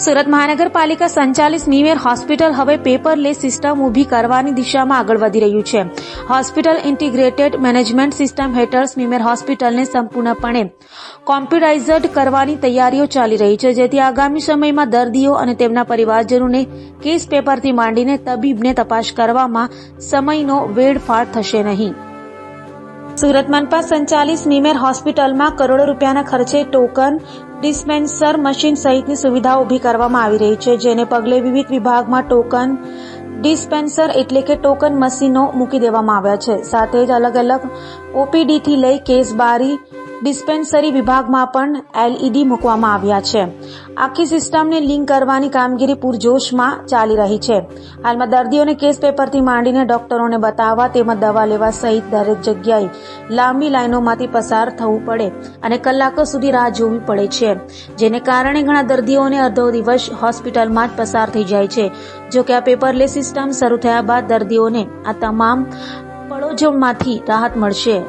સુરત મહાનગરપાલિકા સંચાલિત સ્મીમેર હોસ્પિટલ હવે પેપરલેસ સિસ્ટમ ઊભી કરવાની દિશામાં આગળ વધી રહ્યું છે. હોસ્પિટલ ઇન્ટિગ્રેટેડ મેનેજમેન્ટ સિસ્ટમ હેઠળ સ્મીમેર હોસ્પિટલને સંપૂર્ણપણે કોમ્પ્યુટરાઇઝડ કરવાની તૈયારીઓ ચાલી રહી છે, જેથી આગામી સમયમાં દર્દીઓ અને તેમના પરિવારજનોને કેસ પેપરથી માંડીને તબીબને તપાસ કરવામાં સમયનો વેડફાટ થશે નહીં. સુરત મનપા સંચાલિત સ્મીમેર હોસ્પિટલમાં કરોડો રૂપિયાના ખર્ચે ટોકન ડિસ્પેન્સર મશીન સહિતની સુવિધાઓ ઊભી કરવામાં આવી રહી છે, જેને પગલે વિવિધ વિભાગમાં ટોકન ડિસ્પેન્સર એટલે કે ટોકન મશીનો મૂકી દેવામાં આવ્યા છે. સાથે જ અલગ અલગ ઓપીડીથી લઈ કેસ બારી ડિસ્પેન્સરી વિભાગમાં પણ LED મૂકવામાં આવ્યા છે. આખી સિસ્ટમને લિંક કરવાની કામગીરી પૂરજોશમાં ચાલી રહી છે. હાલમાં દર્દીઓને કેસ પેપરથી માંડીને ડોક્ટરોને બતાવવા તેમજ દવા લેવા સહિત દરેક જગ્યાએ લાંબી લાઈનોમાંથી પસાર થવું પડે અને કલાકો સુધી રાહ જોવી પડે છે, જેને કારણે ઘણા દર્દીઓને અડધો દિવસ હોસ્પિટલમાં જ પસાર થઈ જાય છે. જો કે આ પેપરલેસ સિસ્ટમ શરૂ થયા બાદ દર્દીઓને આ તમામ પડોજણમાંથી રાહત મળશે.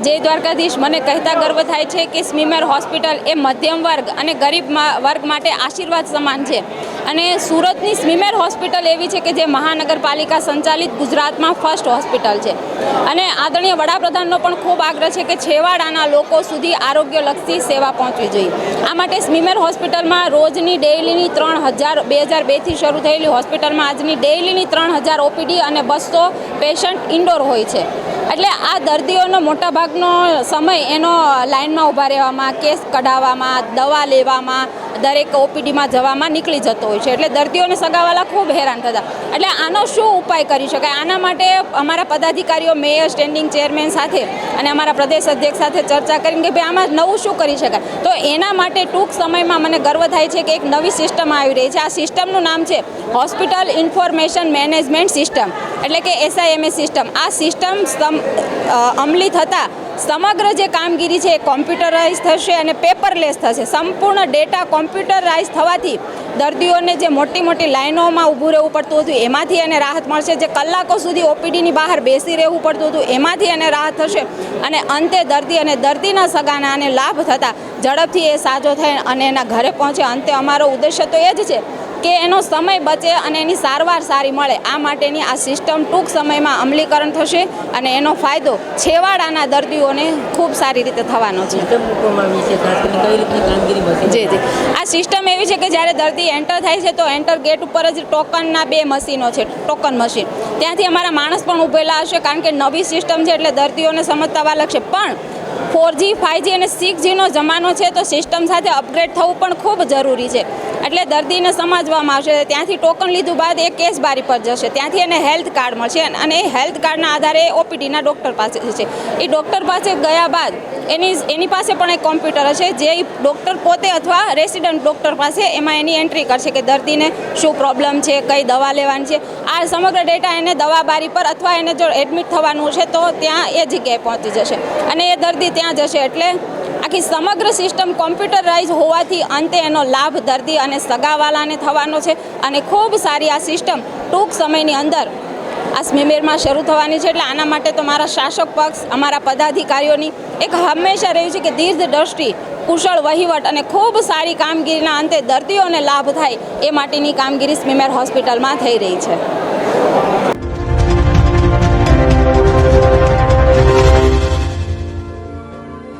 જય દ્વારકાધીશ. મને કહેતા ગર્વ થાય છે કે સ્મીમેર હોસ્પિટલ એ મધ્યમ વર્ગ અને ગરીબ વર્ગ માટે આશીર્વાદ સમાન છે. અને સુરતની સ્મીમેર હોસ્પિટલ એવી છે કે જે મહાનગરપાલિકા સંચાલિત ગુજરાતમાં ફર્સ્ટ હોસ્પિટલ છે. અને આદરણીય વડાપ્રધાનનો પણ ખૂબ આગ્રહ છે કે છેવાડાના લોકો સુધી આરોગ્યલક્ષી સેવા પહોંચવી જોઈએ. આ માટે સ્મીમેર હોસ્પિટલમાં રોજની ડેઇલીની 2002થી શરૂ થયેલી હોસ્પિટલમાં આજની ડેઇલીની 3000 ઓપીડી અને 200 પેશન્ટ ઇન્ડોર હોય છે. એટલે આ દર્દીઓનો મોટાભાગનો સમય એનો લાઇનમાં ઊભા રહેવામાં, કેસ કઢાવવામાં, દવા લેવામાં, દરેક ઓપીડીમાં જવામાં નીકળી જતો હોય છે. એટલે દર્દીઓને સગાવાલા ખૂબ હેરાન થતા. એટલે આનો શું ઉપાય કરી શકાય? આના માટે અમારા પદાધિકારીઓ, મેયર, સ્ટેન્ડિંગ ચેરમેન સાથે અને અમારા પ્રદેશ અધ્યક્ષ સાથે ચર્ચા કરીને કે ભાઈ આમાં નવું શું કરી શકાય. તો એના માટે ટૂંક સમયમાં મને ગર્વ થાય છે કે એક નવી સિસ્ટમ આવી રહી છે. આ સિસ્ટમનું નામ છે હોસ્પિટલ ઇન્ફોર્મેશન મેનેજમેન્ટ સિસ્ટમ, એટલે કે SIMS સિસ્ટમ. આ સિસ્ટમ અમલી થતાં સમગ્ર જે કામગીરી છે એ કોમ્પ્યુટરાઇઝ થશે અને પેપરલેસ થશે. સંપૂર્ણ ડેટા કોમ્પ્યુટરાઇઝ થવાથી દર્દીઓને જે મોટી મોટી લાઈનોમાં ઊભું રહેવું પડતું હતું એમાંથી એને રાહત મળશે. જે કલાકો સુધી ઓપીડીની બહાર બેસી રહેવું પડતું હતું એમાંથી એને રાહત થશે. અને અંતે દર્દી અને દર્દીના સગાના આને લાભ થતાં ઝડપથી એ સાજો થાય અને એના ઘરે પહોંચે. અંતે અમારો ઉદ્દેશ્ય તો એ જ છે કે એનો સમય બચે અને એની સારવાર સારી મળે. આ માટેની આ સિસ્ટમ ટૂંક સમયમાં અમલીકરણ થશે અને એનો ફાયદો છેવાડાના દર્દીઓને ખૂબ સારી રીતે થવાનો છે. જી. આ સિસ્ટમ એવી છે કે જ્યારે દર્દી એન્ટર થાય છે તો એન્ટર ગેટ ઉપર જ ટોકનના 2 મશીનો છે, ટોકન મશીન. ત્યાંથી અમારા માણસ પણ ઊભેલા હશે, કારણ કે નવી સિસ્ટમ છે એટલે દર્દીઓને સમજતા વાર લાગશે. પણ 4G, 5G અને 6Gનો જમાનો છે તો સિસ્ટમ સાથે અપગ્રેડ થવું પણ ખૂબ જરૂરી છે. એટલે દર્દીને સમજવામાં આવશે. ત્યાંથી ટોકન લીધું બાદ એ કેસ બારી પર જશે, ત્યાંથી એને હેલ્થ કાર્ડ મળશે અને એ હેલ્થ કાર્ડના આધારે ઓપીડીના ડૉક્ટર પાસે જશે. એ ડૉક્ટર પાસે ગયા બાદ એની પાસે પણ એક કોમ્પ્યુટર હશે જે ડૉક્ટર પોતે અથવા રેસિડન્ટ ડૉક્ટર પાસે એમાં એની એન્ટ્રી કરશે કે દર્દીને શું પ્રોબ્લેમ છે, કઈ દવા લેવાની છે. આ સમગ્ર ડેટા એને દવા બારી પર અથવા એને જો એડમિટ થવાનું છે તો ત્યાં એ જગ્યાએ પહોંચી જશે અને એ દર્દી ત્યાં જશે. એટલે આખી સમગ્ર સિસ્ટમ કોમ્પ્યુટરાઇઝ હોવાથી અંતે એનો લાભ દર્દી અને સગાવાલાને થવાનો છે. અને ખૂબ સારી આ સિસ્ટમ ટૂંક સમયની અંદર આ સ્મીમેરમાં શરૂ થવાની છે. એટલે આના માટે તો મારા શાસક પક્ષ, અમારા પદાધિકારીઓની એક હંમેશા રહ્યું છે કે દીર્ઘ દ્રષ્ટિ, કુશળ વહીવટ અને ખૂબ સારી કામગીરીના અંતે દર્દીઓને લાભ થાય એ માટેની કામગીરી સ્મીમેર હોસ્પિટલમાં થઈ રહી છે.